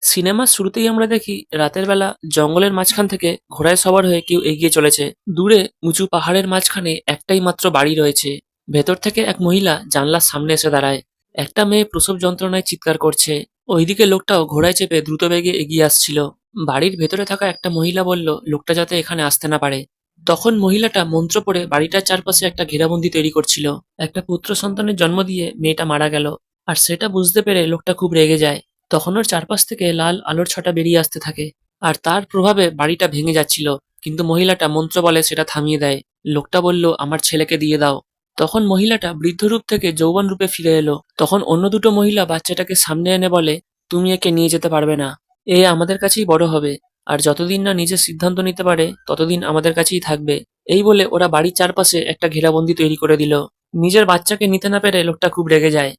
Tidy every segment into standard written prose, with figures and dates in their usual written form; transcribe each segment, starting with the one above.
সিনেমার শুরুতেই আমরা দেখি রাতের বেলা জঙ্গলের মাঝখান থেকে ঘোড়ায় সওয়ার হয়ে কেউ এগিয়ে চলেছে। দূরে উঁচু পাহাড়ের মাঝখানে একটাই মাত্র বাড়ি রয়েছে। ভেতর থেকে এক মহিলা জানলার সামনে এসে দাঁড়ায়। একটা মেয়ে প্রসব যন্ত্রণায় চিৎকার করছে। ওইদিকে লোকটাও ঘোড়ায় চেপে দ্রুত বেগে এগিয়ে আসছিল। বাড়ির ভেতরে থাকা একটা মহিলা বলল লোকটা যাতে এখানে আসতে না পারে। তখন মহিলাটা মন্ত্র পড়ে বাড়িটার চারপাশে একটা ঘেরাবন্দি তৈরি করছিল। একটা পুত্র সন্তানের জন্ম দিয়ে মেয়েটা মারা গেল। আর সেটা বুঝতে পেরে লোকটা খুব রেগে যায়। তখন ওর চারপাশ থেকে লাল আলোর ছটা বেরিয়ে আসতে থাকে। আর তার প্রভাবে বাড়িটা ভেঙে যাচ্ছিল। কিন্তু মহিলাটা মন্ত্র বলে সেটা থামিয়ে দেয়। লোকটা বলল আমার ছেলেকে দিয়ে দাও। তখন মহিলাটা বৃদ্ধ রূপ থেকে যৌবন রূপে ফিরে এলো। তখন অন্য দুটো মহিলা বাচ্চাটাকে সামনে এনে বলে তুমি একে নিয়ে যেতে পারবে না। এ আমাদের কাছেই বড় হবে। আর যতদিন না নিজে সিদ্ধান্ত নিতে পারে ততদিন আমাদের কাছেই থাকবে। এই বলে ওরা বাড়ির চারপাশে একটা ঘেরাবন্দি তৈরি করে দিল। নিজের বাচ্চাকে নিতে না পেরে লোকটা খুব রেগে যায়।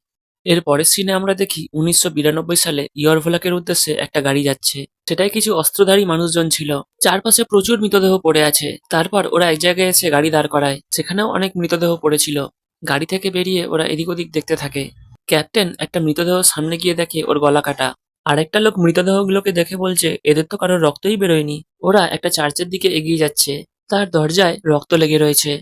এর পরের সিনে আমরা দেখি 1992 সালে ইয়রভোলাকের উদ্দেশ্যে একটা গাড়ি যাচ্ছে। সেটাই কিছু অস্ত্রধারী মানুষজন ছিল। চারপাশে প্রচুর মৃতদেহ পড়ে আছে। তারপর ওরা এক জায়গায় এসে গাড়ি দাঁড় করায়। সেখানেও অনেক মৃতদেহ পড়েছিল। গাড়ি থেকে বেরিয়ে ওরা এদিক ওদিক দেখতে থাকে। ক্যাপ্টেন একটা মৃতদেহ সামনে গিয়ে দেখে ওর গলা কাটা। আরেকটা লোক মৃতদেহগুলোকে দেখে বলছে এদের তো কারোর রক্তই বেরোয়নি। ওরা একটা চার্চের দিকে এগিয়ে যাচ্ছে। তার দরজায় রক্ত লেগে রয়েছে।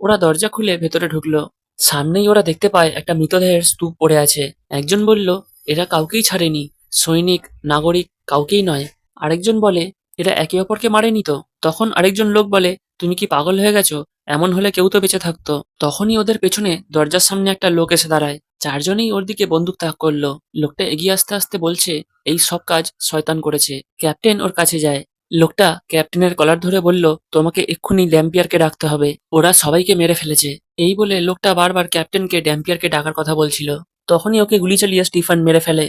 ওরা দরজা খুলে ভেতরে ঢুকলো। সামনেই ওরা দেখতে পায় একটা মৃতদেহের স্তূপ পড়ে আছে। একজন বলল এরা কাউকেই ছাড়েনি, সৈনিক নাগরিক কাউকেই নয়। আরেকজন বলে এরা একে অপরকে মারেনি তো। তখন আরেকজন লোক বলে তুমি কি পাগল হয়ে গেছো, এমন হলে কেউ তো বেঁচে থাকতো। তখনই ওদের পেছনে দরজার সামনে একটা লোক এসে দাঁড়ায়। চারজনেই ওর দিকে বন্দুক তাক করলো। লোকটা এগিয়ে আসতে আসতে বলছে এই সব কাজ শয়তান করেছে। ক্যাপ্টেন ওর কাছে যায়। লোকটা ক্যাপ্টেনের কলার ধরে বলল তোমাকে এক্ষুনি ড্যাম্পিয়ারকে ডাকতে হবে, ওরা সবাইকে মেরে ফেলেছে। এই বলে লোকটা বারবার ক্যাপ্টেনকে ড্যাম্পিয়ারকে ডাকার কথা বলছিল। তখনই ওকে গুলি চালিয়ে স্টিফান মেরে ফেলে।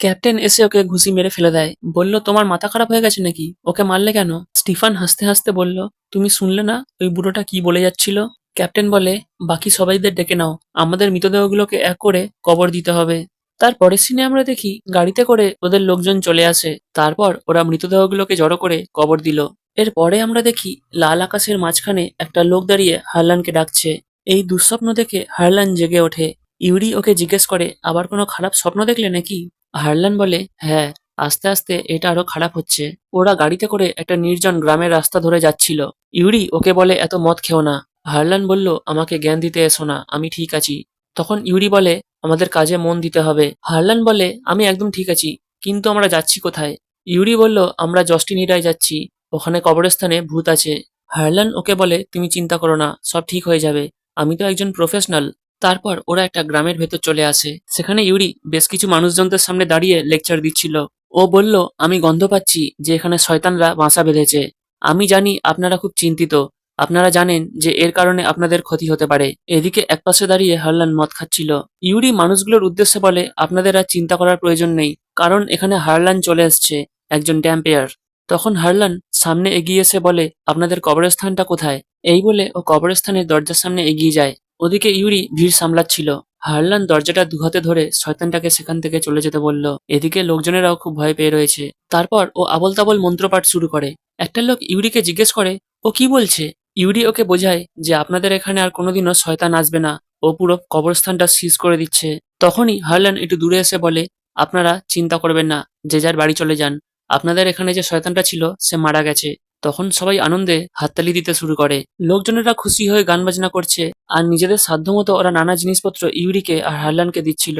ক্যাপ্টেন এসে ওকে ঘুষি মেরে ফেলে দেয়। বলল তোমার মাথা খারাপ হয়ে গেছে নাকি, ওকে মারলে কেন? স্টিফান হাসতে হাসতে বলল তুমি শুনলে না ওই বুড়োটা কি বলে যাচ্ছিল? ক্যাপ্টেন বলে বাকি সবাইদের ডেকে নাও, আমাদের মৃতদেহগুলোকে এক করে কবর দিতে হবে। তার পরের সিনে আমরা দেখি গাড়িতে করে ওদের লোকজন চলে আসে। তারপর ওরা মৃতদেহগুলোকে জড়ো করে কবর দিল। এরপরে আমরা দেখি লাল আকাশের মাঝখানে একটা লোক দাঁড়িয়ে হারলানকে ডাকছে। এই দুঃস্বপ্ন দেখে হারলান জেগে ওঠে। ইউরি ওকে জিজ্ঞেস করে আবার কোনো খারাপ স্বপ্ন দেখলে নাকি? হারলান বলে হ্যাঁ, আস্তে আস্তে এটা আরো খারাপ হচ্ছে। ওরা গাড়িতে করে একটা নির্জন গ্রামের রাস্তা ধরে যাচ্ছিল। ইউরি ওকে বলে এত মদ খেও না। হারলান বলল আমাকে জ্ঞান দিতে এসো না, আমি ঠিক আছি। তখন ইউরি বলে আমাদের কাজে মন দিতে হবে। হারলান বলে আমি একদম ঠিক আছি, কিন্তু আমরা যাচ্ছি কোথায়? ইউরি বলল আমরা জস্টিনিরায় যাচ্ছি, ওখানে কবরস্থানে ভূত আছে। হারলান ওকে বলে তুমি চিন্তা করো না, সব ঠিক হয়ে যাবে, আমি তো একজন প্রফেশনাল। তারপর ওরা একটা গ্রামের ভেতর চলে আসে। সেখানে ইউরি বেশ কিছু মানুষজনদের সামনে দাঁড়িয়ে লেকচার দিচ্ছিল। ও বলল আমি গন্ধ পাচ্ছি যে এখানে শয়তানরা বাসা বেঁধেছে। আমি জানি আপনারা খুব চিন্তিত। আপনারা জানেন যে এর কারণে আপনাদের ক্ষতি হতে পারে। এদিকে একপাশে দাঁড়িয়ে হারলান মদ খাচ্ছিল। ইউরি মানুষগুলোর উদ্দেশ্যে বলে আপনাদের আর চিন্তা করার প্রয়োজন নেই, কারণ এখানে হারলান চলে এসছে, একজন ড্যাম্পেয়ার। তখন হারলান সামনে এগিয়ে এসে বলে আপনাদের কবরস্থানটা কোথায়? এই বলে ও কবরস্থানের দরজার সামনে এগিয়ে যায়। ওদিকে ইউরি ভিড় সামলাচ্ছিল। হারলান দরজাটা দুহাতে ধরে শয়তানটাকে সেখান থেকে চলে যেতে বলল। এদিকে লোকজনেরাও খুব ভয় পেয়ে রয়েছে। তারপর ও আবোল তাবোল মন্ত্রপাঠ শুরু করে। একটা লোক ইউরিকে জিজ্ঞেস করে ও কি বলছে। ইউরি ওকে বোঝায় যে আপনাদের এখানে আর কোনোদিনও শয়তান আসবে না, ও পুরো কবরস্থানটা সিজ করে দিচ্ছে। তখনই হারলান একটু দূরে এসে বলে আপনারা চিন্তা করবেন না, যে যার বাড়ি চলে যান, আপনাদের এখানে যে শয়তানটা ছিল সে মারা গেছে। তখন সবাই আনন্দে হাততালি দিতে শুরু করে। লোকজনেরা খুশি হয়ে গান বাজনা করছে। আর নিজেদের সাধ্যমতো ওরা নানা জিনিসপত্র ইউরিকে আর হারলানকে দিচ্ছিল।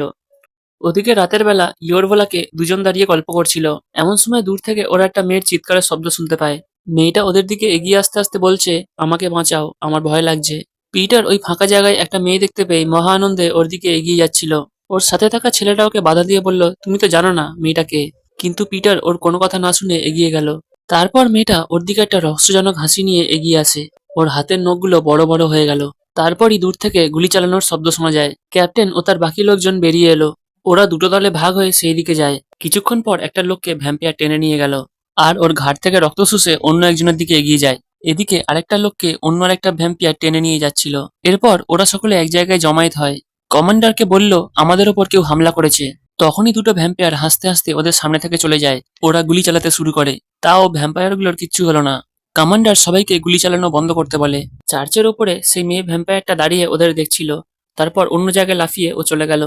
ওদিকে রাতের বেলা ইয়োরভোলাকে দুজন দাঁড়িয়ে গল্প করছিল। এমন সময় দূর থেকে ওরা একটা মেয়ের চিৎকারের শব্দ শুনতে পায়। মেয়েটা ওদের দিকে এগিয়ে আসতে আসতে বলছে আমাকে বাঁচাও, আমার ভয় লাগছে। পিটার ওই ফাঁকা জায়গায় একটা মেয়ে দেখতে পেয়ে মহা আনন্দে ওর দিকে এগিয়ে যাচ্ছিল। ওর সাথে থাকা ছেলেটা ওকে বাধা দিয়ে বলল তুমি তো জানো না মেয়েটাকে। কিন্তু পিটার ওর কোনো কথা না শুনে এগিয়ে গেল। তারপর মেয়েটা ওর দিকে একটা রহস্যজনক হাসি নিয়ে এগিয়ে আসে। ওর হাতের নখগুলো বড় বড় হয়ে গেল। তারপরই দূর থেকে গুলি চালানোর শব্দ শোনা যায়। ক্যাপ্টেন ও তার বাকি লোকজন বেরিয়ে এলো। ওরা দুটো দলে ভাগ হয়ে সেই দিকে যায়। কিছুক্ষণ পর একটা লোককে ভ্যাম্পায়ার টেনে নিয়ে গেল। আর ওর ঘাড় থেকে রক্ত শুষে অন্য একজনের দিকে এগিয়ে যায়। এদিকে আরেকটা লোককে অন্য আরেকটা ভ্যাম্পায়ার টেনে নিয়ে যাচ্ছিল। এরপর ওরা সকলে এক জায়গায় জমায়েত হয়। কমান্ডারকে বলল আমাদের ওপর কেউ হামলা করেছে। তখনই দুটো ভ্যাম্পায়ার হাসতে হাসতে ওদের সামনে থেকে চলে যায়। ওরা গুলি চালাতে শুরু করে। তাও ভ্যাম্পায়ারগুলোর কিচ্ছু হলো না। কমান্ডার সবাইকে গুলি চালানো বন্ধ করতে বলে। চার্চের ওপরে সেই মেয়ে ভ্যাম্পায়ারটা দাঁড়িয়ে ওদের দেখছিল। তারপর অন্য জায়গায় লাফিয়ে ও চলে গেল।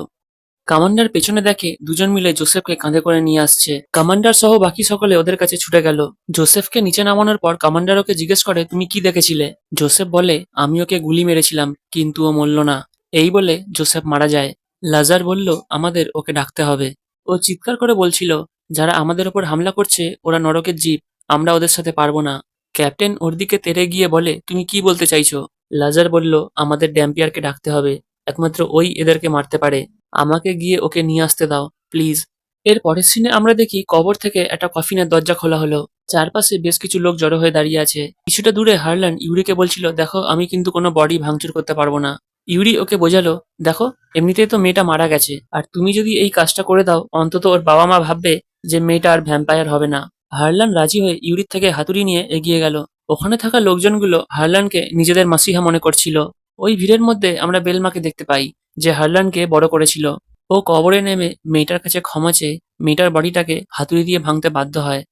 কমান্ডার পেছনে দেখে দুজন মিলে জোসেফকে কাঁধে করে নিয়ে আসছে। কমান্ডার সহ বাকি সকলে ওদের কাছে ছুটে গেল। জোসেফকে নিচে নামানোর পর কমান্ডার ওকে জিজ্ঞেস করে, তুমি কি দেখেছিলে? জোসেফ বলে, আমি ওকে গুলি মেরেছিলাম, কিন্তু ও মরল না। এই বলে জোসেফ মারা যায়। লাজার বলল, আমাদের ওকে ডাকতে হবে। ও চিৎকার করে বলছিল, যারা আমাদের ওপর হামলা করছে ওরা নরকের জীব, আমরা ওদের সাথে পারবো না। ক্যাপ্টেন ওর দিকে তেড়ে গিয়ে বলে, তুমি কি বলতে চাইছো? লাজার বলল, আমাদের ড্যাম্পিয়ারকে ডাকতে হবে, একমাত্র ওই এদেরকে মারতে পারে। আমাকে গিয়ে ওকে নিয়ে আসতে দাও প্লিজ। এর পরের সিনে আমরা দেখি কবর থেকে একটা কফিনের দরজা খোলা হলো। চারপাশে বেশ কিছু লোক জড়ো হয়ে দাঁড়িয়ে আছে। কিছুটা দূরে হারল্যান্ড ইউরিকে বলছিল, দেখো আমি কিন্তু কোনো বডি ভাঙচুর করতে পারবো না। ইউরি ওকে বোঝালো, দেখো এমনিতেই তো মেয়েটা মারা গেছে, আর তুমি যদি এই কাজটা করে দাও অন্তত ওর বাবা মা ভাববে যে মেয়েটা আর ভ্যাম্পায়ার হবে না। হারল্যান্ড রাজি হয়ে ইউরির থেকে হাতুড়ি নিয়ে এগিয়ে গেল। ওখানে থাকা লোকজনগুলো হারল্যান্ডকে নিজেদের মাসিহা মনে করছিল। ওই ভিড়ের মধ্যে আমরা বেলমাকে দেখতে পাই, যে হারল্যান্ডকে বড় করেছিল। ও কবরে নেমে মেয়েটার কাছে ক্ষমা চেয়ে মেয়েটার বডিটাকে হাতুড়ি দিয়ে ভাঙতে বাধ্য হয়।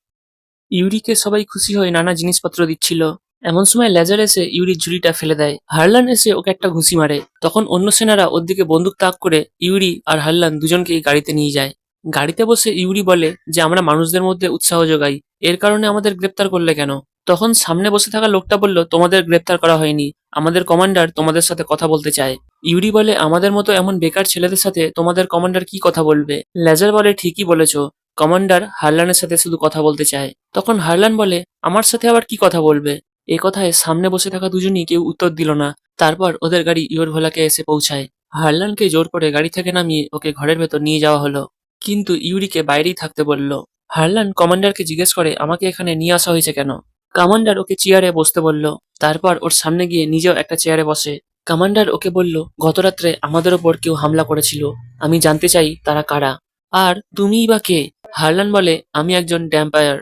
ইউরিকে সবাই খুশি হয়ে নানা জিনিসপত্র দিচ্ছিল। এমন সময় লেজার এসে ইউরির ঝুড়িটা ফেলে দেয়। হারলান এসে ওকে একটা ঘুষি মারে। তখন অন্য সেনারা ওর দিকে বন্দুক তাক করে ইউরি আর হারলান দুজনকেই গাড়িতে নিয়ে যায়। গাড়িতে বসে ইউরি বলে যে আমরা মানুষদের মধ্যে উৎসাহ যোগাই, এর কারণে আমাদের গ্রেপ্তার করলে কেন? তখন সামনে বসে থাকা লোকটা বলল, তোমাদের গ্রেপ্তার করা হয়নি, আমাদের কমান্ডার তোমাদের সাথে কথা বলতে চায়। ইউরি বলে, আমাদের মতো এমন বেকার ছেলেদের সাথে তোমাদের কমান্ডার কি কথা বলবে? লেজার বলে, ঠিকই বলেছো, কমান্ডার হারলানের সাথে শুধু কথা বলতে চায়। তখন হারলান বলে, আমার সাথে আবার কি কথা বলবে? এই কথায় সামনে বসে থাকা দুজনই কেউ উত্তর দিল না। তারপর ওদের গাড়ি ইয়োরভোলাকে এসে পৌঁছায়। হারলানকে জোর করে গাড়ি থেকে নামিয়ে ওকে ঘরের ভেতর নিয়ে যাওয়া হলো, কিন্তু ইউরিকে বাইরেই থাকতে বলল। হারলান কমান্ডারকে জিজ্ঞেস করে, আমাকে এখানে নিয়ে আসা হয়েছে কেন? কমান্ডার ওকে চেয়ারে বসতে বলল। তারপর ওর সামনে গিয়ে নিজেও একটা চেয়ারে বসে। কমান্ডার ওকে বলল, গতরাত্রে আমাদের ওপর কেউ হামলা করেছিল, আমি জানতে চাই তারা কারা। আর তুমিই বা কে? হারলান বলে, আমি একজন ভ্যাম্পায়ার,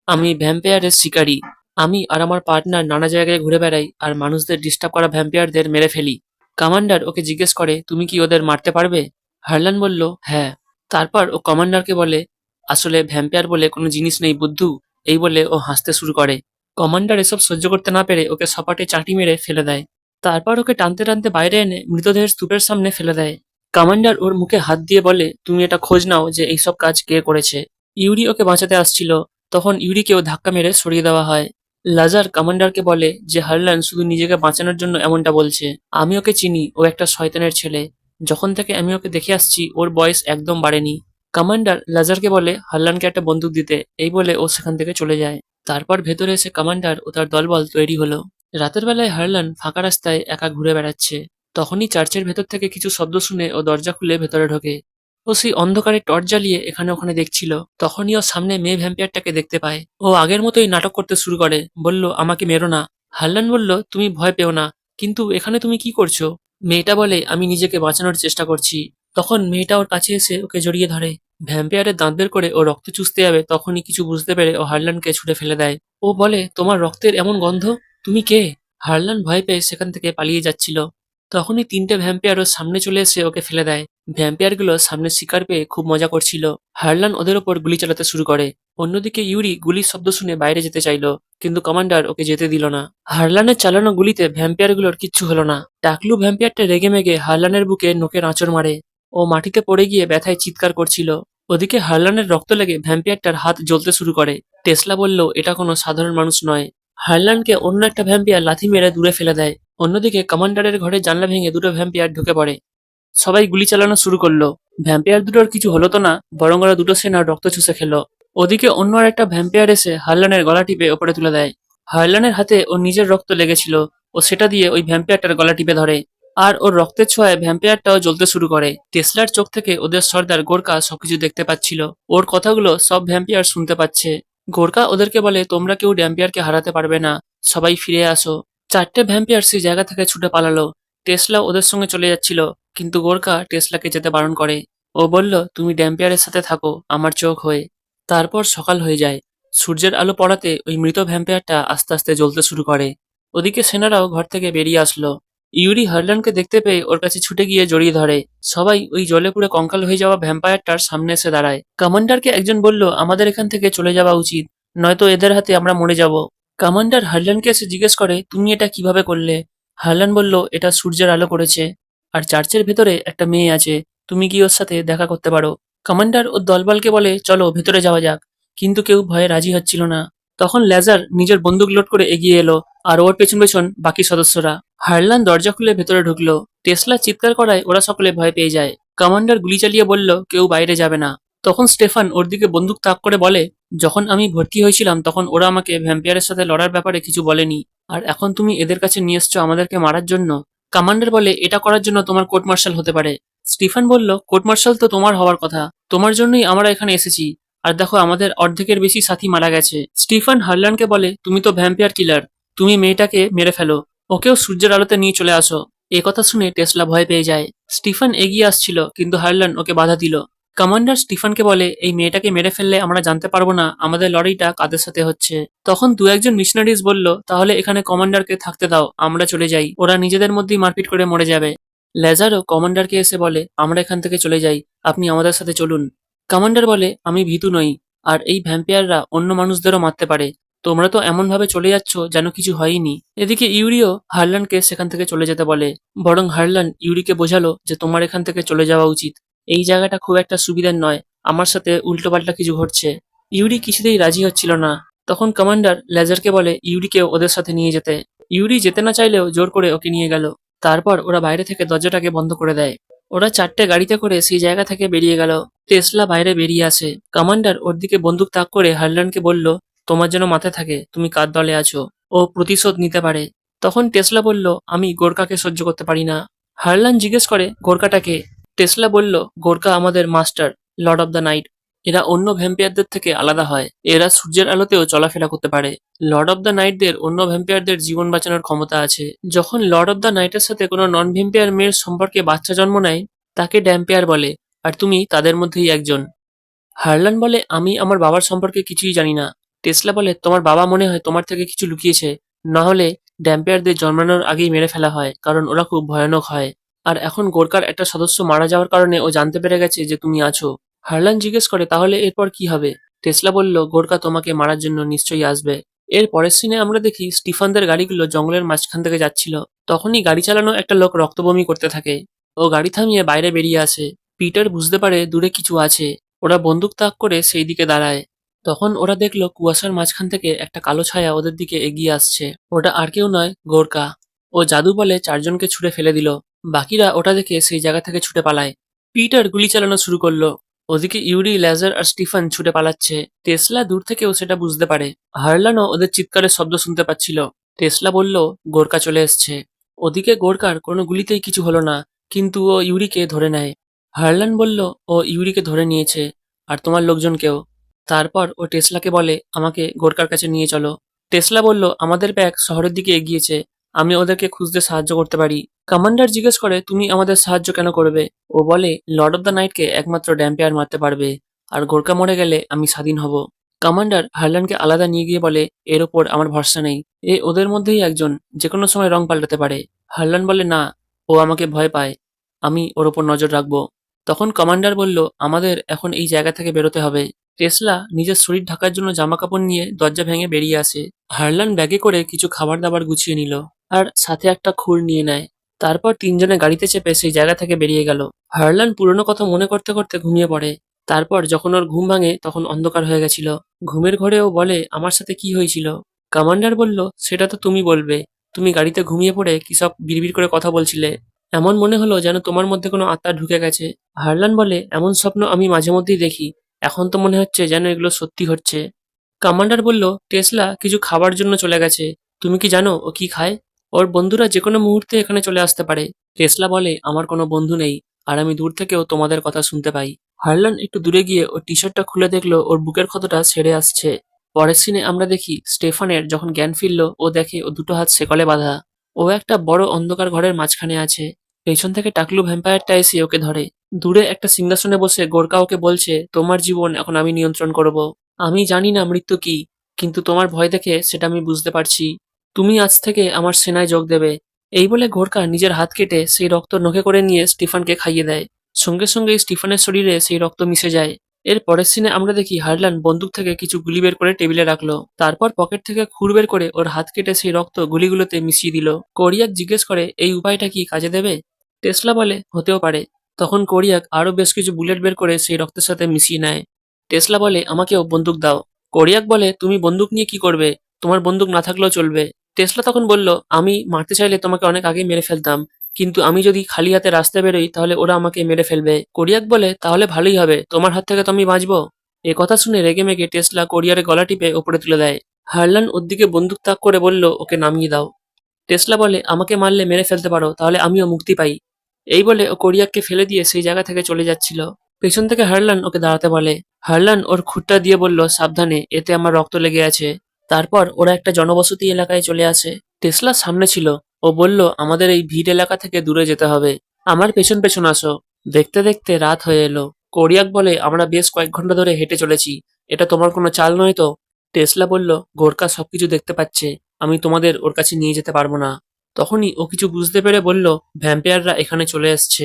আমি ভ্যাম্পায়ারের শিকারী। আমি আর আমার পার্টনার নানা জায়গায় ঘুরে বেড়াই আর মানুষদের ডিস্টার্ব করা ভ্যাম্পায়ারদের মেরে ফেলি। কমান্ডার ওকে জিজ্ঞেস করে, তুমি কি ওদের মারতে পারবে? হারলান বলল, হ্যাঁ। তারপর ও কমান্ডারকে বলে, আসলে ভ্যাম্পায়ার বলে কোনো জিনিস নেই বুদ্ধু। এই বলে ও হাসতে শুরু করে। কমান্ডার এসব সহ্য করতে না পেরে ওকে সপাটে চাটি মেরে ফেলে দেয়। তারপর ওকে টানতে টানতে বাইরে এনে মৃতদেহের স্তূপের সামনে ফেলে দেয়। কমান্ডার ওর মুখে হাত দিয়ে বলে, তুমি এটা খোঁজ নাও যে এইসব কাজ কে করেছে। ইউরি ওকে বাঁচাতে আসছিল, তখন ইউরিকেও ধাক্কা মেরে সরিয়ে দেওয়া হয়। লাজার কমান্ডারকে বলে যে হারলান শুধু নিজেকে বাঁচানোর জন্য এমনটা বলছে। আমি ওকে চিনি, ও একটা শয়তানের ছেলে। যখন থেকে আমি ওকে দেখে আসছি ওর বয়স একদম বাড়েনি। কমান্ডার লাজারকে বলে হারলানকে একটা বন্দুক দিতে, এই বলে ও সেখান থেকে চলে যায়। তারপর ভেতরে এসে কমান্ডার ও তার দলবল তৈরি হলো। রাতের বেলায় হারলান ফাঁকা রাস্তায় একা ঘুরে বেড়াচ্ছে। তখনই চার্চের ভেতর থেকে কিছু শব্দ শুনে ও দরজা খুলে ভেতরে ঢোকে। ও সেই অন্ধকারে টর্চ জ্বালিয়ে এখানে ওখানে দেখছিল। তখনই ও সামনে মেয়ে ভ্যাম্পিয়ারটাকে দেখতে পায়। ও আগের মতোই নাটক করতে শুরু করে, বলল, আমাকে মেরো না। হারলান বলল, তুমি ভয় পেও না, কিন্তু এখানে তুমি কি করছো? মেয়েটা বলে, আমি নিজেকে বাঁচানোর চেষ্টা করছি। তখন মেয়েটা ওর কাছে এসে ওকে জড়িয়ে ধরে। ভ্যাম্পিয়ারের দাঁত বের করে ও রক্ত চুষতে যাবে, তখনই কিছু বুঝতে পেরে ও হারলানকে ছুঁড়ে ফেলে দেয়। ও বলে, তোমার রক্তের এমন গন্ধ, তুমি কে? হারলান ভয় পেয়ে সেখান থেকে পালিয়ে যাচ্ছিল। তখনই তিনটে ভ্যাম্পিয়ার ওর সামনে চলে এসে ওকে ফেলে দেয়। ভ্যাম্পিয়ারগুলো সামনে শিকার পেয়ে খুব মজা করছিল। হারলান ওদের ওপর গুলি চালাতে শুরু করে। অন্যদিকে ইউরি গুলির শব্দ শুনে বাইরে যেতে চাইলো, কিন্তু কমান্ডার ওকে যেতে দিল না। হারলানের চালানো গুলিতে ভ্যাম্পিয়ারগুলোর কিচ্ছু হলো না। টাকলু ভ্যাম্পিয়ারটা রেগে মেগে হারলানের বুকে নোকের আঁচড় মারে। ও মাটিতে পড়ে গিয়ে ব্যথায় চিৎকার করছিল। ওদিকে হারলানের রক্ত লেগে ভ্যাম্পিয়ারটার হাত জ্বলতে শুরু করে। টেসলা বলল, এটা কোনো সাধারণ মানুষ নয়। হারলানকে অন্য একটা ভ্যাম্পিয়ার লাথি মেরে দূরে ফেলে দেয়। অন্যদিকে কমান্ডারের ঘরে জানলা ভেঙে দুটো ভ্যাম্পিয়ার ঢুকে পড়ে। সবাই গুলি চালানো শুরু করলো। ভ্যাম্পায়ার দুটোর কিছু হলো তো না, বরং ওরা দুটো সেনার রক্ত চুষে খেলো। ওদিকে অন্য আর একটা ভ্যাম্পায়ার এসে হারলানের গলা টিপে ওপরে তুলে দেয়। হারলানের হাতে ওর নিজের রক্ত লেগেছিল, ও সেটা দিয়ে ওই ভ্যাম্পায়ারটার গলা টিপে ধরে। আর ওর রক্তের ছোঁয়ায় ভ্যাম্পায়ারটাও জ্বলতে শুরু করে। টেসলার চোখ থেকে ওদের সর্দার গোর্কা সবকিছু দেখতে পাচ্ছিল। ওর কথাগুলো সব ভ্যাম্পায়ার শুনতে পাচ্ছে। গোর্কা ওদেরকে বলে, তোমরা কেউ ভ্যাম্পায়ারকে হারাতে পারবে না, সবাই ফিরে আসো। চারটে ভ্যাম্পায়ার সেই জায়গা থেকে ছুটে পালালো। টেসলা ওদের সঙ্গে চলে যাচ্ছিল, কিন্তু গোর্খা টেসলাকে যেতে বারণ করে। ও বলল, তুমি ড্যাম্পিয়ারের সাথে থাকো আমার চোখ হয়ে। তারপর সকাল হয়ে যায়। সূর্যের আলো পড়াতে ওই মৃত ভ্যাম্পায়ারটা আস্তে আস্তে জ্বলতে শুরু করে। ওদিকে সেনারাও ঘর থেকে বেরিয়ে আসলো। ইউরি হারলানকে দেখতে পেয়ে ওর কাছে ছুটে গিয়ে জড়িয়ে ধরে। সবাই ওই জলে পুড়ে কঙ্কাল হয়ে যাওয়া ভ্যাম্পায়ারটার সামনে এসে দাঁড়ায়। কমান্ডারকে একজন বলল, আমাদের এখান থেকে চলে যাওয়া উচিত, নয়তো এদের হাতে আমরা মরে যাব। কমান্ডার হারলানকে এসে জিজ্ঞেস করে, তুমি এটা কিভাবে করলে? হারলান বলল, এটা সূর্যের আলো করেছে, আর চার্চের ভেতরে একটা মেয়ে আছে, তুমি কি ওর সাথে দেখা করতে পারো। কমান্ডার ও দলবলকে বলে চলো ভেতরে যাওয়া যাক, কিন্তু কেউ ভয়ে রাজি হচ্ছিল না। তখন লেজার নিজের বন্দুক লোড করে এগিয়ে এলো, আর ওর পেছন পেছন বাকি সদস্যরা। হারলান দরজা খুলে ভেতরে ঢুকলো। টেসলা চিৎকার করায় ওরা সকলে ভয় পেয়ে যায়। কমান্ডার গুলি চালিয়ে বলল কেউ বাইরে যাবে না। তখন স্টেফান ওর দিকে বন্দুক তাক করে বলে, যখন আমি ভর্তি হয়েছিলাম তখন ওরা আমাকে ভ্যাম্পিয়ারের সাথে লড়ার ব্যাপারে কিছু বলেনি, আর এখন তুমি এদের কাছে নিয়ে এসছো আমাদেরকে মারার জন্য। কমান্ডার বলে এটা করার জন্য তোমার কোর্ট মার্শাল হতে পারে। স্টিফান বলল কোর্ট মার্শাল তো তোমার হওয়ার কথা, তোমার জন্যই আমরা এখানে এসেছি। আর দেখো আমাদের অর্ধেকের বেশি সাথী মারা গেছে। স্টিফান হারলানকে বলে তুমি তো ভ্যাম্পিয়ার কিলার, তুমি মেয়েটাকে মেরে ফেলো, ওকেও সূর্যের আলোতে নিয়ে চলে আসো। এ কথা শুনে টেসলা ভয় পেয়ে যায়। স্টিফান এগিয়ে আসছিল কিন্তু হারলান ওকে বাধা দিল। কমান্ডার স্টিফানকে বলে এই মেয়েটাকে মেরে ফেললে আমরা জানতে পারবো না আমাদের লড়াইটা কাদের সাথে হচ্ছে। তখন দু একজন মিশনারিজ বলল তাহলে এখানে কমান্ডারকে থাকতে দাও, আমরা চলে যাই, ওরা নিজেদের মধ্যেই মারপিট করে মরে যাবে। লেজারও কমান্ডারকে এসে বলে আমরা এখান থেকে চলে যাই, আপনি আমাদের সাথে চলুন। কমান্ডার বলে আমি ভীতু নই, আর এই ভ্যাম্পায়াররা অন্য মানুষদেরও মারতে পারে, তোমরা তো এমন ভাবে চলে যাচ্ছ যেন কিছু হয়নি। এদিকে ইউরিও হারলানকে সেখান থেকে চলে যেতে বলে, বরং হারলান ইউরিকে বোঝালো যে তোমার এখান থেকে চলে যাওয়া উচিত, এই জায়গাটা খুব একটা সুবিধার নয়, আমার সাথে উল্টোপাল্টা কিছু ঘটছে। ইউরি কিছুতেই রাজি হচ্ছিল না। তখন কমান্ডার লেজারকে বলে ইউরিকেও ওদের সাথে নিয়ে যেতে। ইউরি যেতে না চাইলেও জোর করে ওকে নিয়ে গেল। তারপর ওরা বাইরে থেকে দরজাটাকে বন্ধ করে দেয়। ওরা চারটে গাড়িতে করে সেই জায়গা থেকে বেরিয়ে গেল। টেসলা বাইরে বেরিয়ে আসে। কমান্ডার ওর দিকে বন্দুক তাক করে হারলানকে বলল তোমার যেন মাথায় থাকে তুমি কার দলে আছো, ও প্রতিশোধ নিতে পারে। তখন টেসলা বলল আমি গোর্কাকে সহ্য করতে পারি না। হারলান জিজ্ঞেস করে গোর্কাটাকে। টেসলা বলল গোর্কা আমাদের master, Lord of the night. এরা অন্য ভ্যাম্পিয়ারদের থেকে আলাদা হয়, এরা সূর্যের আলোতেও চলাফেরা করতে পারে। লর্ড অব দ্য নাইটদের অন্য ভ্যাম্পিয়ারদের জীবন বাঁচানোর ক্ষমতা আছে। যখন লর্ড অব দ্য নাইটের সাথে কোনো নন ভ্যাম্পিয়ার মেয়ের সম্পর্কে বাচ্চা জন্ম নেয় তাকে ড্যাম্পিয়ার বলে, আর তুমি তাদের মধ্যেই একজন। হারলান বলে আমি আমার বাবার সম্পর্কে কিছুই জানি না। টেসলা বলে তোমার বাবা মনে হয় তোমার থেকে কিছু লুকিয়েছে, না হলে ড্যাম্পিয়ারদের জন্মানোর আগেই মেরে ফেলা হয়, কারণ ওরা খুব ভয়ানক হয়। আর এখন গোর্কার একটা সদস্য মারা যাওয়ার কারণে ও জানতে পেরে গেছে যে তুমি আছো। হারলান জিজ্ঞেস করে তাহলে এরপর কি হবে। টেসলা বলল গোর্কা তোমাকে মারার জন্য নিশ্চয়ই আসবে। এর পরের সিনে আমরা দেখি স্টিফানদের গাড়িগুলো জঙ্গলের মাঝখান থেকে যাচ্ছিল। তখনই গাড়ি চালানো একটা লোক রক্তবমি করতে থাকে। ও গাড়ি থামিয়ে বাইরে বেরিয়ে আসে। পিটার বুঝতে পারে দূরে কিছু আছে। ওরা বন্দুক তাক করে সেই দিকে দাঁড়ায়। তখন ওরা দেখলো কুয়াশার মাঝখান থেকে একটা কালো ছায়া ওদের দিকে এগিয়ে আসছে। ওটা আর কেউ নয়, গোর্কা। ও জাদু বলে চারজনকে ছুড়ে ফেলে দিল। বাকিরা ওটা দেখে সেই জায়গা থেকে ছুটে পালায়। পিটার গুলি চালানো শুরু করলো। ওদিকে ইউরি, লেজার আর স্টিফান ছুটে পালাচ্ছে। টেসলা দূর থেকেও সেটা বুঝতে পারে। হারলানও ওদের চিৎকারের শব্দ শুনতে পাচ্ছিল। টেসলা বলল গোর্কা চলে এসছে। ওদিকে গোর্কার কোনো গুলিতেই কিছু হলো না, কিন্তু ও ইউরিকে ধরে নেয়। হারলান বলল ও ইউরিকে ধরে নিয়েছে, আর তোমার লোকজনকেও। তারপর ও টেসলাকে বলে আমাকে গোর্কার কাছে নিয়ে চলো। টেসলা বলল আমাদের ব্যাগ শহরের দিকে এগিয়েছে, আমি ওদেরকে খুঁজতে সাহায্য করতে পারি। কমান্ডার জিজ্ঞেস করে তুমি আমাদের সাহায্য কেন করবে। ও বলে লর্ড অব দ্য নাইটকে একমাত্র ড্যাম্পিয়ার মারতে পারবে, আর গোর্কা মরে গেলে আমি স্বাধীন হব। কমান্ডার হারলানকে আলাদা নিয়ে গিয়ে বলে এর ওপর আমার ভরসা নেই, এ ওদের মধ্যেই একজন, যে কোনো সময় রং পাল্টাতে পারে। হারলান বলে না, ও আমাকে ভয় পায়, আমি ওর ওপর নজর রাখবো। তখন কমান্ডার বলল আমাদের এখন এই জায়গা থেকে বেরোতে হবে। টেসলা নিজের শরীর ঢাকার জন্য জামাকাপড় নিয়ে দরজা ভেঙে বেরিয়ে আসে। হারলান ব্যাগে করে কিছু খাবার দাবার গুছিয়ে নিল, আর সাথে একটা খুর নিয়ে নেয়। তারপর তিনজনে গাড়িতে চেপে সেই জায়গা থেকে বেরিয়ে গেল। হারলান পুরনো কথা মনে করতে করতে ঘুমিয়ে পড়ে। তারপর যখন ওর ঘুম ভাঙে তখন অন্ধকার হয়ে গেছিল। ঘুমের ঘরে ও বলে আমার সাথে কি হয়েছিল। কমান্ডার বলল সেটা তো তুমি বলবে, তুমি গাড়িতে ঘুমিয়ে পড়ে কি সব বিড়বিড় করে কথা বলছিলে, এমন মনে হলো যেন তোমার মধ্যে কোনো আত্মা ঢুকে গেছে। হারলান বলে এমন স্বপ্ন আমি মাঝে মধ্যেই দেখি, এখন তো মনে হচ্ছে যেন এগুলো সত্যি হচ্ছে। কমান্ডার বলল টেসলা কিছু খাবার জন্য চলে গেছে, তুমি কি জানো ও কি খায়। ওর বন্ধুরা যে কোনো মুহূর্তে এখানে চলে আসতে পারে। টেসলা বলে আমার কোনো বন্ধু নেই, আর আমি দূর থেকেও তোমাদের কথা শুনতে পাই। হারলান একটু দূরে গিয়ে ওর টি শার্টটা খুলে দেখলো ওর বুকের ক্ষতটা সেরে আসছে। পরের সিনে আমরা দেখি স্টেফানের যখন জ্ঞান ফিরল ও দেখে ও দুটো হাত শেকলে বাঁধা। ও একটা বড় অন্ধকার ঘরের মাঝখানে আছে। পেছন থেকে টাকলু ভ্যাম্পায়ারটা এসে ওকে ধরে। দূরে একটা সিংহাসনে বসে গোর্কা ওকে বলছে তোমার জীবন এখন আমি নিয়ন্ত্রণ করব। আমি জানি না মৃত্যু কি, কিন্তু তোমার ভয় দেখে সেটা আমি বুঝতে পারছি। তুমি আজ থেকে আমার সেনায় যোগ দেবে। এই বলে গোর্কা নিজের হাত কেটে সেই রক্ত নখে করে নিয়ে স্টিফানকে খাইয়ে দেয়। সঙ্গে সঙ্গে স্টিফানের শরীরে সেই রক্ত মিশে যায়। এর পরের সিনে আমরা দেখি হারলান বন্দুক থেকে কিছু গুলি বের করে টেবিলে রাখলো। তারপর পকেট থেকে খুর বের করে ওর হাত কেটে সেই রক্ত গুলিগুলোতে মিশিয়ে দিল। কোরিয়াক জিজ্ঞেস করে এই উপায়টা কি কাজে দেবে। টেসলা বলে হতেও পারে, তখন কোরিয়াক আরো বেশ কিছু বুলেট বের করে সেই রক্তের সাথে মিশিয়ে নেয়। টেসলা বলে, আমাকেও বন্দুক দাও। কোরিয়াক বলে, তুমি বন্দুক নিয়ে কি করবে? তোমার বন্দুক না থাকলেও চলবে। টেসলা তখন বলল, আমি মারতে চাইলে তোমাকে অনেক আগেই মেরে ফেলতাম, কিন্তু আমি যদি খালি হাতে রাস্তায় বেরোই তাহলে ওরা আমাকে মেরে ফেলবে। কোরিয়াক বলে, তাহলে ভালোই হবে, তোমার হাত থেকে তো আমি বাঁচবো। এ কথা শুনে রেগেমেগে টেসলা কোরিয়ারের গলা টিপে ওপরে তুলে দেয়। হারলান ওর দিকে বন্দুক তাক করে বলল, ওকে নামিয়ে দাও। টেসলা বলে, আমাকে মারলে মেরে ফেলতে পারো, তাহলে আমিও মুক্তি পাই। এই বলে ও কোরিয়াককে ফেলে দিয়ে সেই জায়গা থেকে চলে যাচ্ছিল। পেছন থেকে হারলান ওকে দাঁড়াতে বলে। হারলান ওর খুঁটটা দিয়ে বলল, সাবধানে, এতে আমার রক্ত লেগে আছে। তারপর ওরা একটা জনবসতি এলাকায় চলে আসে। টেসলা সামনে ছিল। ও বলল, আমাদের এই ভিড় এলাকা থেকে দূরে যেতে হবে। আমার পেছন পেছন আসো। দেখতে দেখতে রাত হয়ে এলো। কোরিয়াক বলে, আমরা বেশ কয়েক ঘন্টা ধরে হেঁটে চলেছি, এটা তোমার কোনো চাল নয় তো? টেসলা বলল, গোর্খা সবকিছু দেখতে পাচ্ছে, আমি তোমাদের ওর কাছে নিয়ে যেতে পারবো না। তখনই ও কিছু বুঝতে পেরে বলল, ভ্যাম্পায়াররা এখানে চলে এসছে।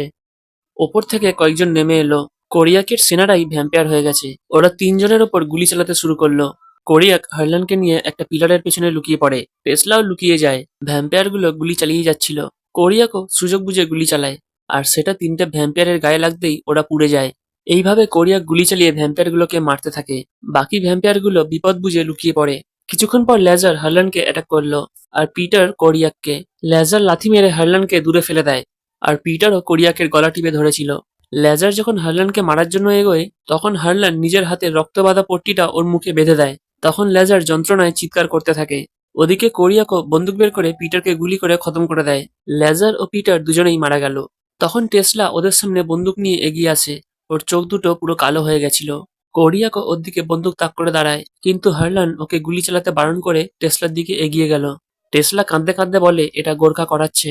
ওপর থেকে কয়েকজন নেমে এলো। কোরিয়াকের সেনারাই ভ্যাম্পায়ার হয়ে গেছে। ওরা তিনজনের ওপর গুলি চালাতে শুরু করলো। কোরিয়াক হারলানকে নিয়ে একটা পিলারের পেছনে লুকিয়ে পড়ে। টেসলাও লুকিয়ে যায়। ভ্যাম্পায়ারগুলো গুলি চালিয়ে যাচ্ছিল। কোরিয়াকও সুযোগ বুঝে গুলি চালায়, আর সেটা তিনটে ভ্যাম্পায়ারের গায়ে লাগতেই ওরা পুড়ে যায়। এইভাবে কোরিয়াক গুলি চালিয়ে ভ্যাম্পায়ারগুলোকে মারতে থাকে। বাকি ভ্যাম্পায়ারগুলো বিপদ বুঝে লুকিয়ে পড়ে। কিছুক্ষণ পর লেজার হারলানকে অ্যাটাক করলো, আর পিটার কোরিয়াককে। লেজার লাথি মেরে হারলানকে দূরে ফেলে দেয়, আর পিটারও কোরিয়াকের গলা টিপে ধরেছিল। লেজার যখন হারলানকে মারার জন্য এগোয়, তখন হারলান নিজের হাতে রক্তবাঁধা পট্টিটা ওর মুখে বেঁধে দেয়। তখন লেজার যন্ত্রণায় চিৎকার করতে থাকে। ওদিকে কোরিয়াকও বন্দুক বের করে পিটারকে গুলি করে খতম করে দেয়। লেজার ও পিটার দুজনেই মারা গেল। তখন টেসলা ওদের সামনে বন্দুক নিয়ে এগিয়ে আসে। ওর চোখ দুটো পুরো কালো হয়ে গেছিল। কোরিয়াকও ওর দিকে বন্দুক তাক করে দাঁড়ায়, কিন্তু হারলান ওকে গুলি চালাতে বারণ করে টেসলার দিকে এগিয়ে গেল। টেসলা কাঁদতে কাঁদতে বলে, এটা গোর্খা করাচ্ছে।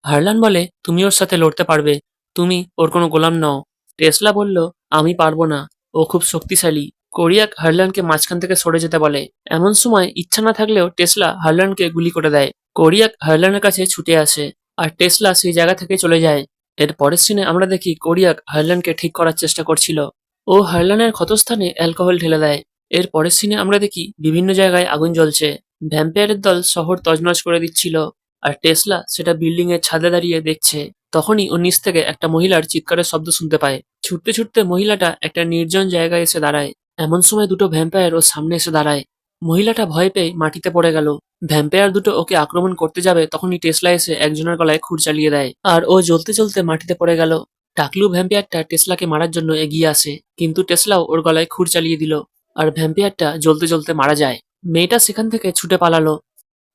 হারলান বলে, তুমি ওর সাথে লড়তে পারবে, তুমি ওর কোনো গোলাম নও। টেসলা বলল, আমি পারবো না, ও খুব শক্তিশালী। কোরিয়াক হারলানকে মাঝখান থেকে সরে যেতে বলে। এমন সময় ইচ্ছা না থাকলেও টেসলা হারলানকে গুলি করে দেয়। কোরিয়াক হারলানের কাছে ছুটে আসে, আর টেসলা সেই জায়গা থেকে চলে যায়। এর পরের সিনে আমরা দেখি কোরিয়াক হারলানকে ঠিক করার চেষ্টা করছিল। ও হারলানের ক্ষতস্থানে অ্যালকোহল ঢেলে দেয়। এর পরের সিনে আমরা দেখি বিভিন্ন জায়গায় আগুন জ্বলছে। ভ্যাম্পায়ারের দল শহর তছনছ করে দিচ্ছিল, আর টেসলা সেটা বিল্ডিং এর ছাদে দাঁড়িয়ে দেখছে। তখনই ও নিচ থেকে একটা মহিলার চিৎকারের শব্দ শুনতে পায়। ছুটতে ছুটতে মহিলাটা একটা নির্জন জায়গায় এসে দাঁড়ায়। এমন সময় দুটো ভ্যাম্পায়ার ওর সামনে এসে দাঁড়ায়। মহিলাটা ভয় পেয়ে মাটিতে পড়ে গেল। ভ্যাম্পায়ার দুটো ওকে আক্রমণ করতে যাবে, তখনই টেসলা এসে একজনের গলায় খুর চালিয়ে দেয়, আর ও জ্বলতে জ্বলতে মাটিতে পড়ে গেল। টাকলু ভ্যাম্পায়ারটা টেসলাকে মারার জন্য এগিয়ে আসে, কিন্তু টেসলাও ওর গলায় খুর চালিয়ে দিল, আর ভ্যাম্পায়ারটা জ্বলতে জ্বলতে মারা যায়। মেয়েটা সেখান থেকে ছুটে পালালো।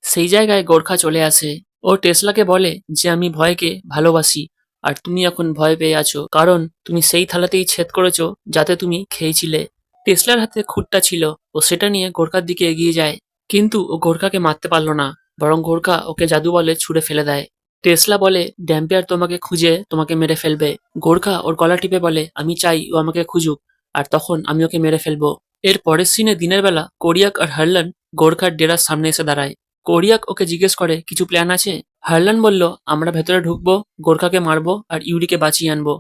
সেই জায়গায় গোর্খা চলে আসে। ও টেসলাকে বলে যে, আমি ভয়কে ভালোবাসি, আর তুমি এখন ভয় পেয়ে আছো, কারণ তুমি সেই থালাতেই ছেদ করেছো যাতে তুমি খেয়েছিলে। টেসলার হাতে খুঁটটা ছিল। ও সেটা নিয়ে গোর্খার দিকে এগিয়ে যায়, কিন্তু ও গোর্খাকে মারতে পারলো না, বরং গোর্খা ওকে জাদু বলে ছুঁড়ে ফেলে দেয়। টেসলা বলে, ড্যাম্পিয়ার তোমাকে খুঁজে তোমাকে মেরে ফেলবে। গোর্খা ওর গলা টিপে বলে, আমি চাই ও আমাকে খুঁজুক, আর তখন আমি ওকে মেরে ফেলবো। এর পরের সিনে দিনের বেলা কোরিয়াক আর হারলান গোর্খার ডেরার সামনে এসে দাঁড়ায়। কোরিয়াক ওকে জিজ্ঞেস করে, কিছু প্ল্যান আছে? হারলান বলল, আমরা ভেতরে ঢুকবো, গোর্খাকে মারবো, আর ইউরিকে বাঁচিয়ে আনবো।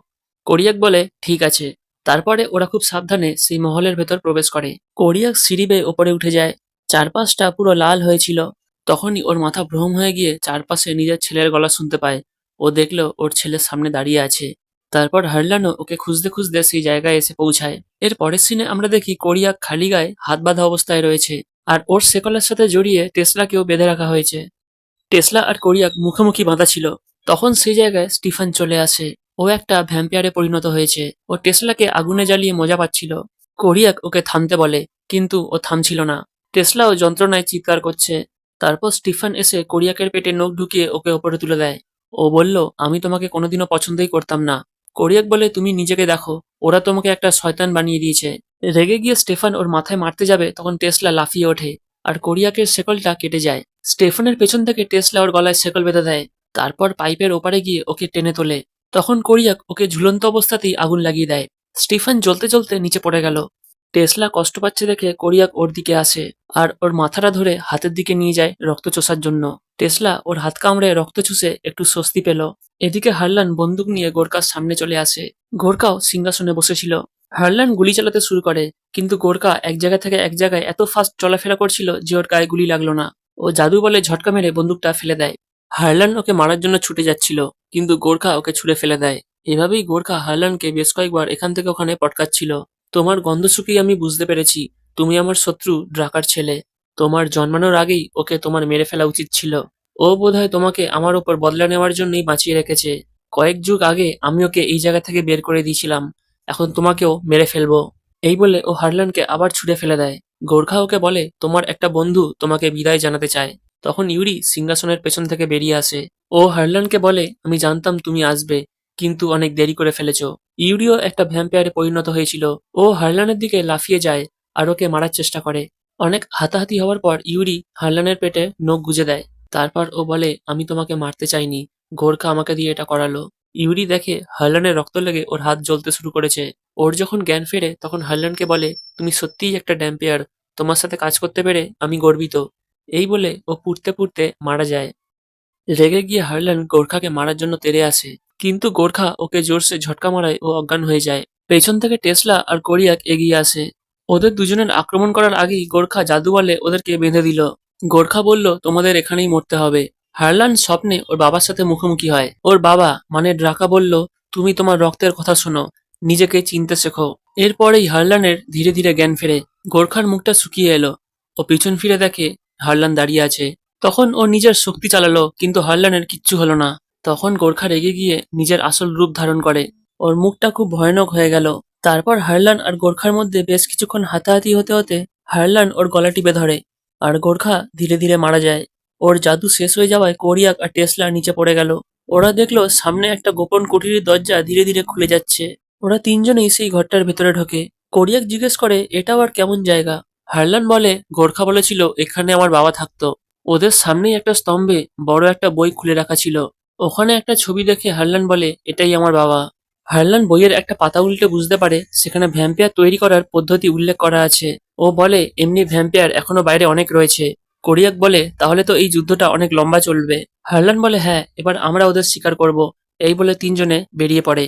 কোরিয়াক বলে, ঠিক আছে। তারপরে ওরা খুব সাবধানে সেই মহলের ভেতর প্রবেশ করে। কোরিয়াক সিঁড়ি বেয়ে ওপরে উঠে যায়। চারপাশটা পুরো লাল হয়েছিল। তখনই ওর মাথা ভ্রম হয়ে গিয়ে চারপাশে নিজের ছেলের গলা শুনতে পায়। ও দেখলো ওর ছেলের সামনে দাঁড়িয়ে আছে। তারপর হারলানও ওকে খুঁজতে খুঁজতে সেই জায়গায় এসে পৌঁছায়। এর পরের সিনে আমরা দেখি কোরিয়াক খালি গায়ে হাত বাঁধা অবস্থায় রয়েছে, আর ওর শেকলের সাথে জড়িয়ে টেসলাকেও বেঁধে রাখা হয়েছে। টেসলা আর কোরিয়াক মুখোমুখি বাঁধা ছিল। তখন সেই জায়গায় স্টিফান চলে আসে। ও একটা ভ্যাম্পায়ারে পরিণত হয়েছে। ও টেসলাকে আগুনে জ্বালিয়ে মজা পাচ্ছিল। কোরিয়াক ওকে থামতে বলে, কিন্তু ও থামছিল না। টেসলাও যন্ত্রণায় চিৎকার করছে। তারপর স্টিফান এসে কোরিয়াকের পেটে নখ ঢুকিয়ে ওকে ওপরে তুলে দেয়। ও বলল, আমি তোমাকে কোনোদিনও পছন্দই করতাম না। কোরিয়াক বলে, তুমি নিজেকে দেখো, ওরা তোমাকে একটা শয়তান বানিয়ে দিয়েছে। রেগে গিয়ে স্টেফান ওর মাথায় মারতে যাবে, তখন টেসলা লাফিয়ে ওঠে, আর কোরিয়াকের শেকলটা কেটে যায়। স্টেফানের পেছন থেকে টেসলা ওর গলায় শেকল বেঁধে দেয়। তারপর পাইপের ওপারে গিয়ে ওকে টেনে তোলে। তখন কোরিয়াক ওকে ঝুলন্ত অবস্থাতেই আগুন লাগিয়ে দেয়। স্টিফান জ্বলতে জ্বলতে নিচে পড়ে গেল। টেসলা কষ্ট পাচ্ছে দেখে কোরিয়াক ওর দিকে আসে, আর ওর মাথাটা ধরে হাতের দিকে নিয়ে যায় রক্ত চোষার জন্য। টেসলা ওর হাত কামড়ে রক্ত চুষে একটু স্বস্তি পেল। এদিকে হারলান বন্দুক নিয়ে গোর্খার সামনে চলে আসে। গোর্খাও সিংহাসনে বসেছিল। হারলান গুলি চালাতে শুরু করে, কিন্তু গোর্খা এক জায়গা থেকে এক জায়গায় এত ফাস্ট চলাফেরা করছিল যে ওর গায়ে গুলি লাগলো না। ও জাদু বলে ঝটকা মেরে বন্দুকটা ফেলে দেয়। হারলান ওকে মারার জন্য ছুটে যাচ্ছিল, কিন্তু গোর্খা ওকে ছুঁড়ে ফেলে দেয়। এভাবেই গোর্খা হারলানকে বেশ কয়েকবার এখান থেকে ওখানে পটকাচ্ছিল। তোমার গন্ধ শুকেই আমি বুঝতে পেরেছি তুমি আমার শত্রু ড্রাকার ছেলে। তোমার জন্মানোর আগেই ওকে তোমার মেরে ফেলা উচিত ছিল। ও বোধহয় তোমাকে আমার ওপর বদলা নেওয়ার জন্যই বাঁচিয়ে রেখেছে। কয়েক যুগ আগে আমি ওকে এই জায়গা থেকে বের করে দিয়েছিলাম। এখন তোমাকেও মেরে ফেলবো। এই বলে ও হারলানকে আবার ছুঁড়ে ফেলে দেয়। গোর্খা ওকে বলে তোমার একটা বন্ধু তোমাকে বিদায় জানাতে চায়। তখন ইউরি সিংহাসনের পেছন থেকে বেরিয়ে আসে। ও হারলানকে বলে আমি জানতাম তুমি আসবে, কিন্তু অনেক দেরি করে ফেলেছো। ইউরিও একটা ভ্যাম্পায়ারে পরিণত হয়েছিল। ও হারলানের দিকে লাফিয়ে যায় আর ওকে মারার চেষ্টা করে। অনেক হাতাহাতি হওয়ার পর ইউরি হারলানের পেটে নখ গুঁজে দেয়। তারপর ও বলে আমি তোমাকে মারতে চাইনি, গোর্খা আমাকে দিয়ে এটা করালো। ইউরি দেখে হারলানের রক্ত লেগে ওর হাত জ্বলতে শুরু করেছে। ওর যখন জ্ঞান ফেরে তখন হারলানকে বলে তুমি সত্যিই একটা ড্যাম্পিয়ার, তোমার সাথে কাজ করতে পেরে আমি গর্বিত। এই বলে ও পুড়তে পুড়তে মারা যায়। রেগে গিয়ে হারলান গোর্খাকে মারার জন্য তেড়ে আসে, কিন্তু গোর্খা ওকে জোরসে ঝটকা মারায় ও অজ্ঞান হয়ে যায়। পেছন থেকে টেসলা আর কোরিয়াক এগিয়ে আসে। ওদের দুজনের আক্রমণ করার আগেই গোর্খা জাদু বলে ওদেরকে বেঁধে দিল। গোর্খা বলল তোমাদের এখানেই মরতে হবে। হারলান স্বপ্নে ওর বাবার সাথে মুখোমুখি হয়। ওর বাবা মানে ড্রাকা বলল তুমি তোমার রক্তের কথা শোনো, নিজেকে চিনতে শেখো। এরপরেই হারলানের ধীরে ধীরে জ্ঞান ফেরে। গোর্খার মুখটা শুকিয়ে এলো। ও পিছন ফিরে দেখে হারলান দাঁড়িয়ে আছে। তখন ও নিজের শক্তি চালালো, কিন্তু হারলানের কিচ্ছু হলো না। তখন গোর্খা রেগে গিয়ে নিজের আসল রূপ ধারণ করে। ওর মুখটা খুব ভয়ানক হয়ে গেল। তারপর হারলান আর গোর্খার মধ্যে বেশ কিছুক্ষণ হাতাহাতি হতে হতে হারলান ওর গলা টিপে ধরে আর গোর্খা ধীরে ধীরে মারা যায়। ওর জাদু শেষ হয়ে যাওয়ায় কোরিয়াক আর টেসলা নিচে পড়ে গেল। ওরা দেখলো সামনে একটা গোপন কুঠিরের দরজা ধীরে ধীরে খুলে যাচ্ছে। ওরা তিনজনেই সেই ঘরটার ভেতরে ঢোকে। কোরিয়াক জিজ্ঞেস করে এটাও আর কেমন জায়গা। হারলান বলে গোর্খা বলেছিল এখানে আমার বাবা থাকতো। ওদের সামনেই একটা স্তম্ভে বড় একটা বই খুলে রাখা ছিল। ওখানে একটা ছবি দেখে হারলান বলে এটাই আমার বাবা। হারলান বইয়ের একটা পাতা উল্টে বুঝতে পারে সেখানে ভ্যাম্পায়ার তৈরি করার পদ্ধতি উল্লেখ করা আছে। ও বলে এমনি ভ্যাম্পায়ার এখনো বাইরে অনেক রয়েছে। কোরিয়াক বলে তাহলে তো এই যুদ্ধটা অনেক লম্বা চলবে। হারলান বলে হ্যাঁ, এবার আমরা ওদের শিকার করব। এই বলে তিনজনে বেরিয়ে পড়ে।